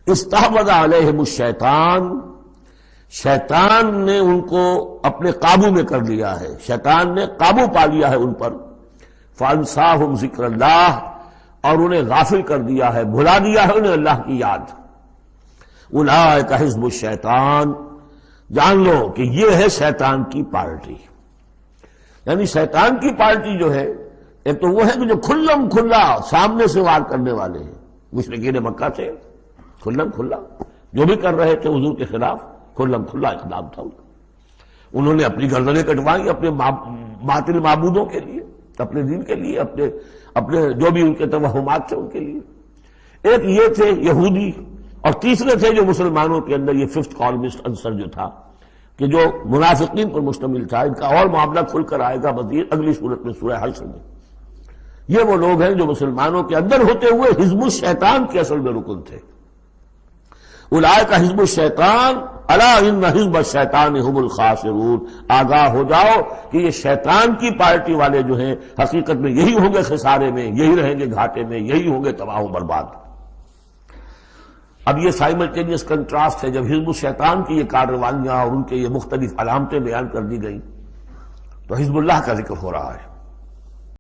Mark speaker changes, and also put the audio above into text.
Speaker 1: استحوذ علیہم الشیطان، شیطان نے ان کو اپنے قابو میں کر لیا ہے، شیطان نے قابو پا لیا ہے ان پر، فانساہم ذکر اللہ، اور انہیں غافل کر دیا ہے، بھلا دیا ہے انہیں اللہ کی یاد۔ اولئک حزب الشیطان، جان لو کہ یہ ہے شیطان کی پارٹی۔ یعنی شیطان کی پارٹی جو ہے، ایک تو وہ ہے کہ جو کھلم کھلا سامنے سے وار کرنے والے ہیں، مشرکین مکہ سے کھلم کھلا جو بھی کر رہے تھے حضور کے خلاف، کھلم کھلا اقدام تھا ان کا۔ انہوں نے اپنی گردنیں کٹوائی اپنے باطل معبودوں کے لیے، اپنے دین کے لیے، اپنے جو بھی ان کے توہمات تھے ان کے لیے۔ ایک یہ تھے یہودی، اور تیسرے تھے جو مسلمانوں کے اندر یہ ففتھ کالمسٹ عنصر جو تھا، کہ جو منافقین پر مشتمل تھا۔ ان کا اور معاملہ کھل کر آئے گا مزید اگلی صورت میں سورہ حشر میں۔ یہ وہ لوگ ہیں جو مسلمانوں کے اندر ہوتے ہوئے حزب الشیطان کے اصل میں رکن تھے۔ اولئک حزب الشیطان الا ان حزب الشیطان هم الخاسرون، آگاہ ہو جاؤ کہ یہ شیطان کی پارٹی والے جو ہیں حقیقت میں یہی ہوں گے خسارے میں، یہی رہیں گے گھاٹے میں، یہی ہوں گے تباہ و برباد۔ اب یہ سائملٹینیس کنٹراسٹ ہے، جب حزب الشیطان کی یہ کارروائیاں اور ان کے یہ مختلف علامتیں بیان کر دی گئیں تو حزب اللہ کا ذکر ہو رہا ہے۔